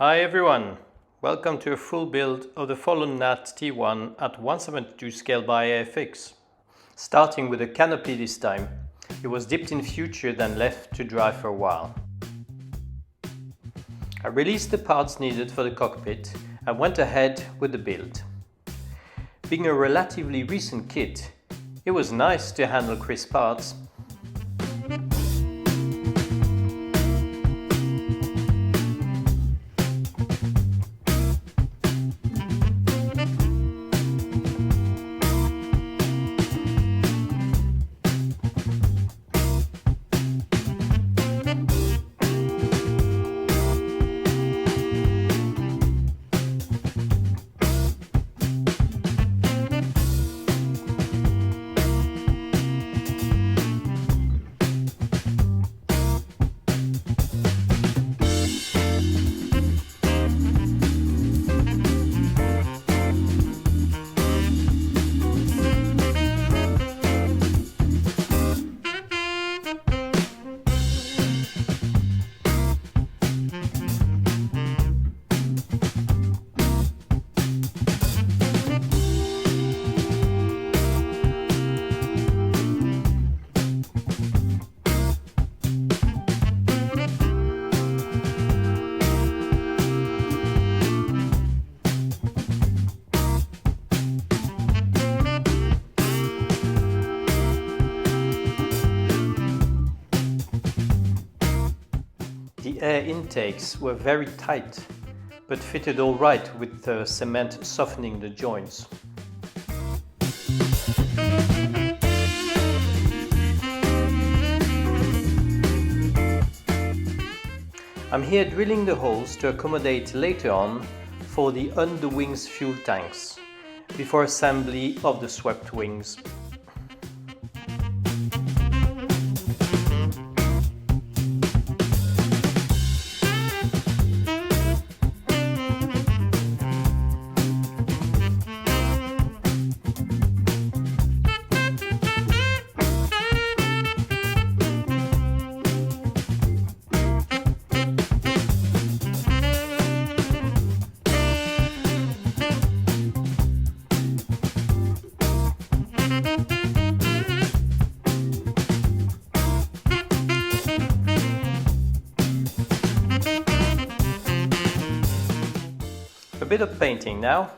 Hi everyone, welcome to a full build of the Folland Gnat T1 at 1/72 scale by Airfix. Starting with a canopy this time. It was dipped in future then left to dry for a while. I released the parts needed for the cockpit and went ahead with the build. Being a relatively recent kit, it was nice to handle crisp parts. The air intakes were very tight, but fitted all right with the cement softening the joints. I'm here drilling the holes to accommodate later on for the underwings fuel tanks, before assembly of the swept wings. A bit of painting now.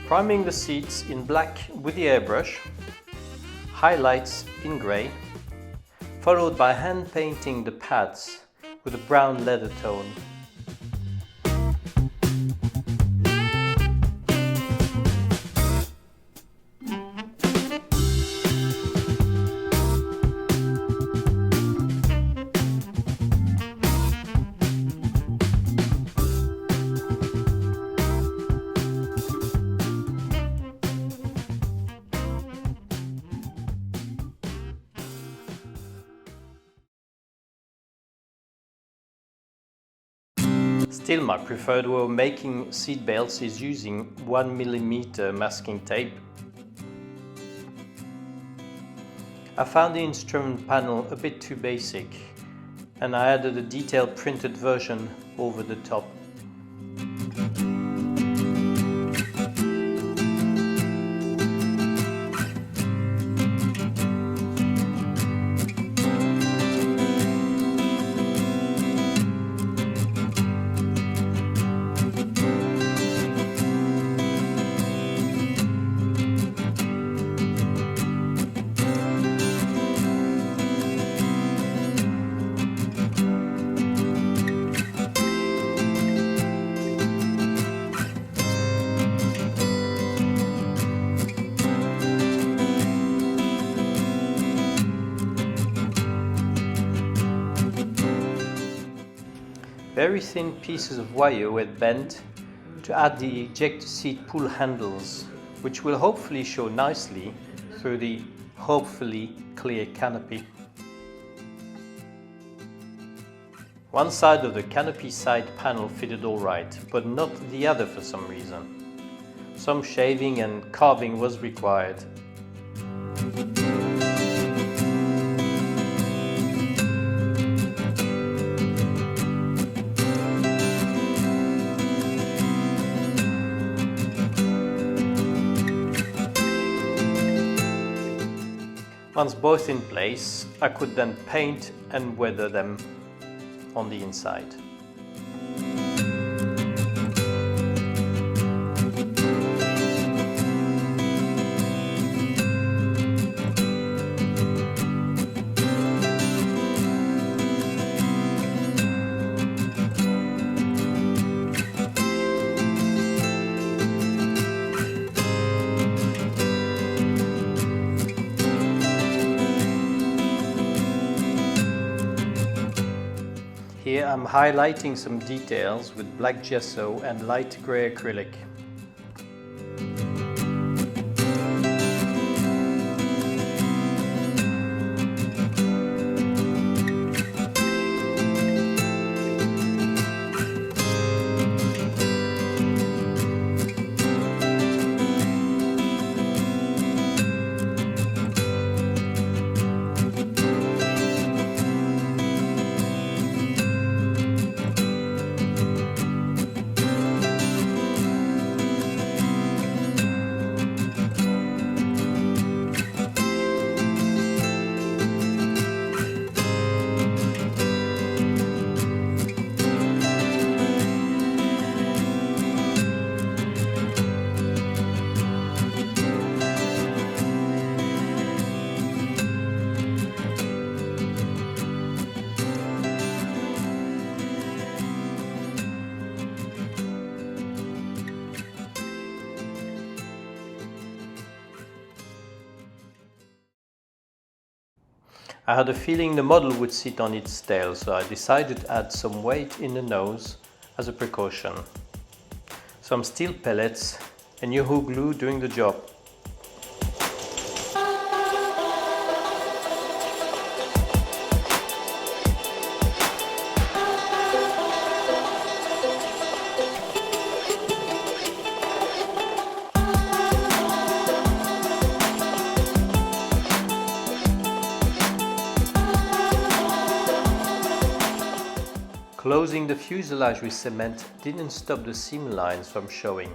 Priming the seats in black with the airbrush, highlights in grey, followed by hand painting the pads with a brown leather tone. Still, my preferred way of making seat belts is using 1mm masking tape. I found the instrument panel a bit too basic, and I added a detailed printed version over the top. Very thin pieces of wire were bent to add the eject seat pull handles, which will hopefully show nicely through the hopefully clear canopy. One side of the canopy side panel fitted all right, but not the other for some reason. Some shaving and carving was required. Once both in place, I could then paint and weather them on the inside. Here I'm highlighting some details with black gesso and light grey acrylic. I had a feeling the model would sit on its tail, so I decided to add some weight in the nose as a precaution. Some steel pellets and Yahoo glue doing the job. Closing the fuselage with cement didn't stop the seam lines from showing,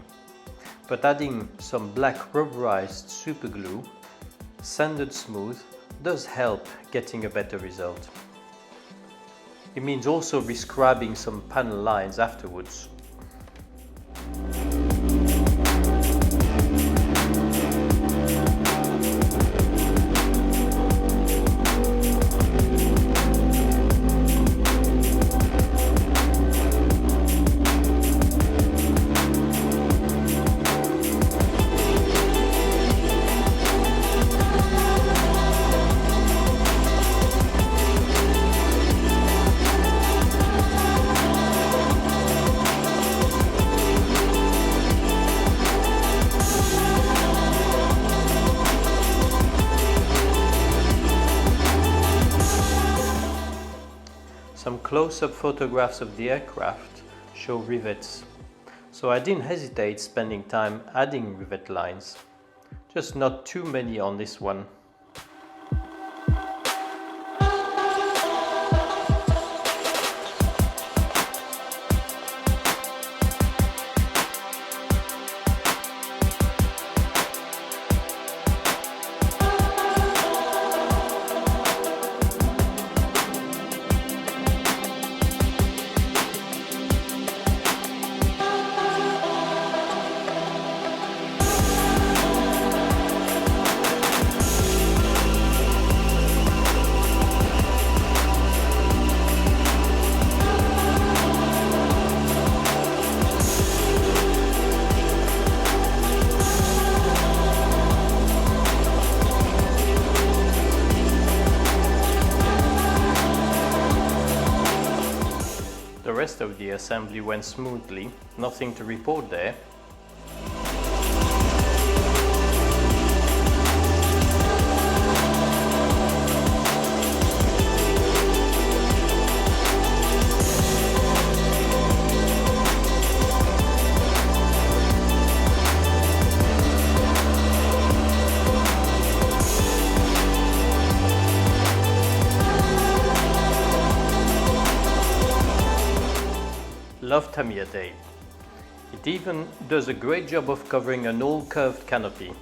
but adding some black rubberized superglue, sanded smooth, does help getting a better result. It means also rescrubbing some panel lines afterwards. Some close-up photographs of the aircraft show rivets, so I didn't hesitate spending time adding rivet lines, just not too many on this one. The rest of the assembly went smoothly, nothing to report there. Love Tamiya tape. It even does a great job of covering an old curved canopy.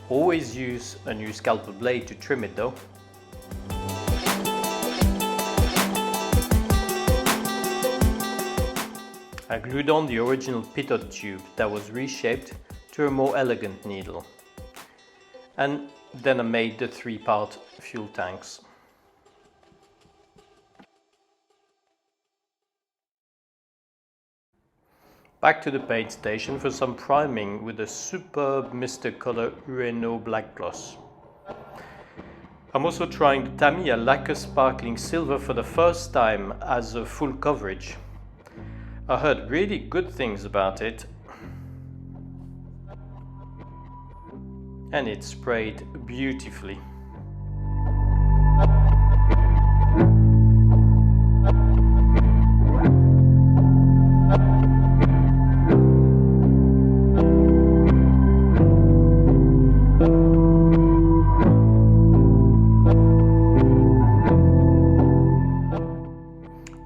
Always use a new scalpel blade to trim it though. I glued on the original pitot tube that was reshaped to a more elegant needle. And then I made the 3-part fuel tanks. Back to the paint station for some priming with a superb Mr. Color Ueno black gloss. I'm also trying the Tamiya Lacquer Sparkling Silver for the first time as a full coverage. I heard really good things about it, and it sprayed beautifully.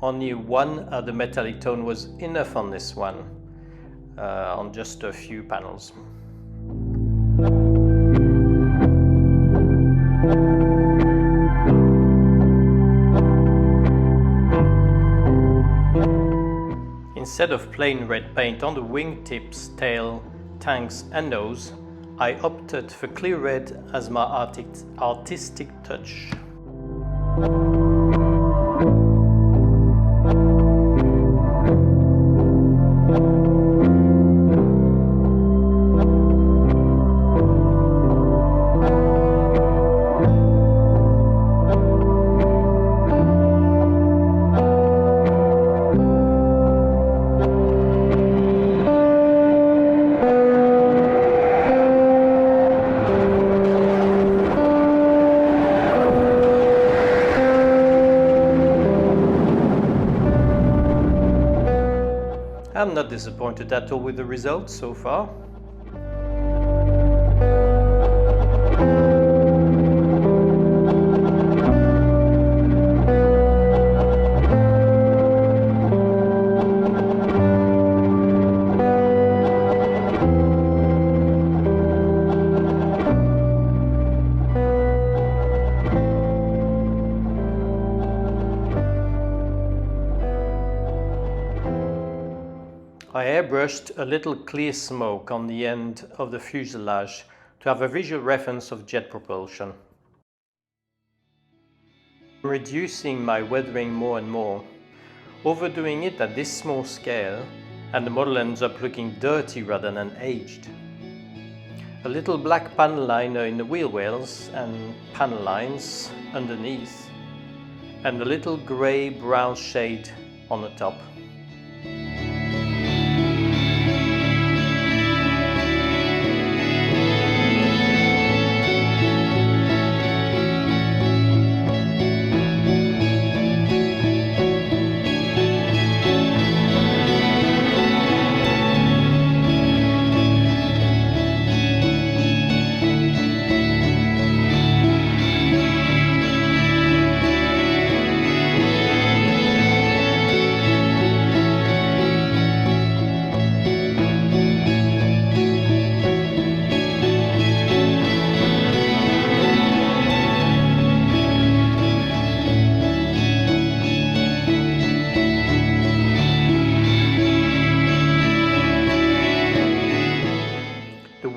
Only one other metallic tone was enough on this one, on just a few panels. Instead of plain red paint on the wingtips, tail, tanks and nose, I opted for clear red as my artistic touch. I'm not disappointed at all with the results so far. I airbrushed a little clear smoke on the end of the fuselage to have a visual reference of jet propulsion. I'm reducing my weathering more and more, overdoing it at this small scale, and the model ends up looking dirty rather than aged. A little black panel liner in the wheel wells and panel lines underneath, and a little grey-brown shade on the top.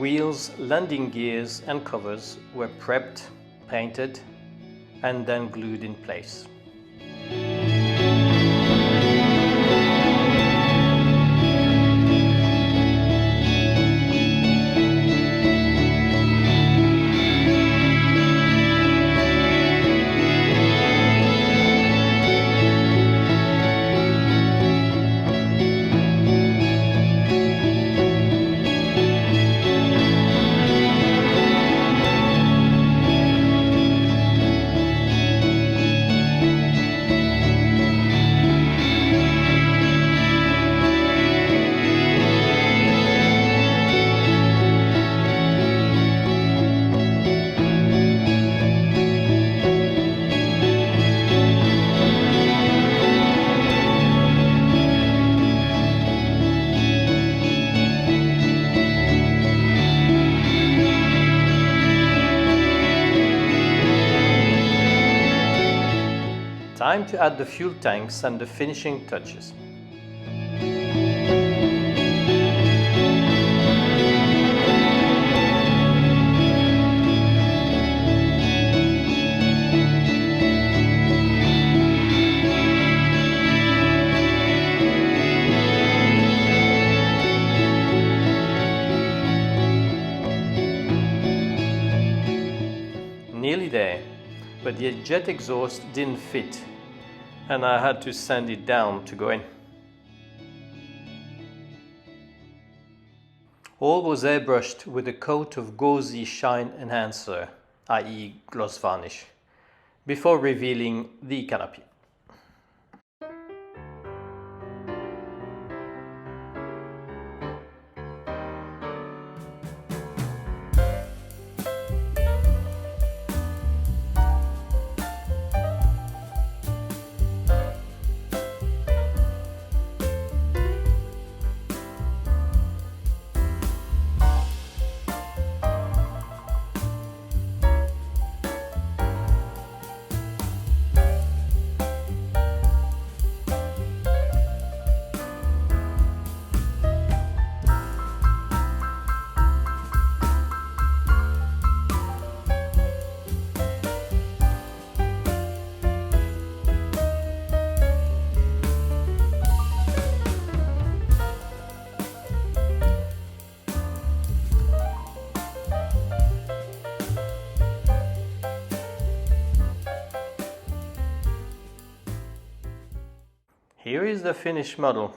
Wheels, landing gears and covers were prepped, painted and then glued in place. Time to add the fuel tanks and the finishing touches. Nearly there, but the jet exhaust didn't fit and I had to sand it down to go in. All was airbrushed with a coat of gauzy shine enhancer, i.e. gloss varnish, before revealing the canopy. Here is the finished model.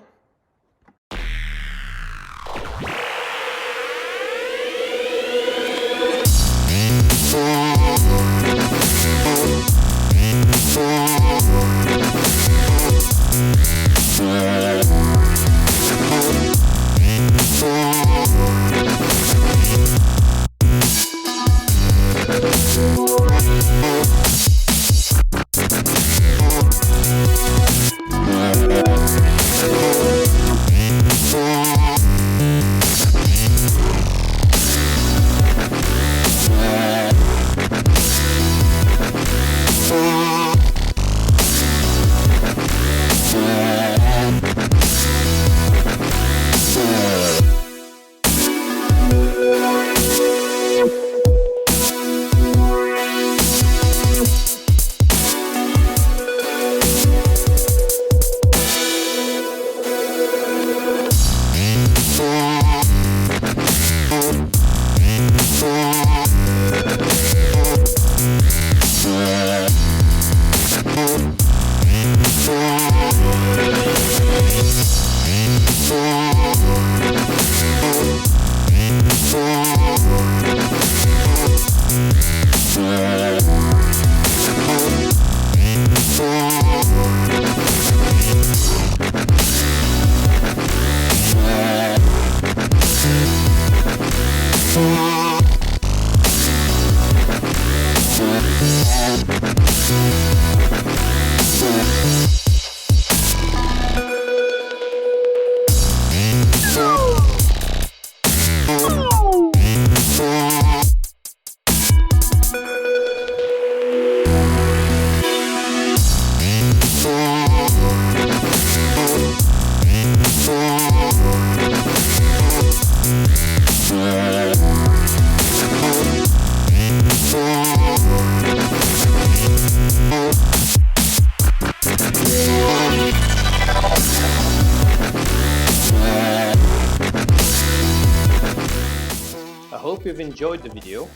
I hope you've enjoyed the video.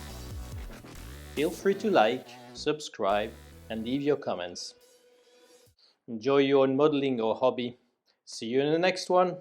Feel free to like, subscribe and leave your comments. Enjoy your modeling or hobby. See you in the next one.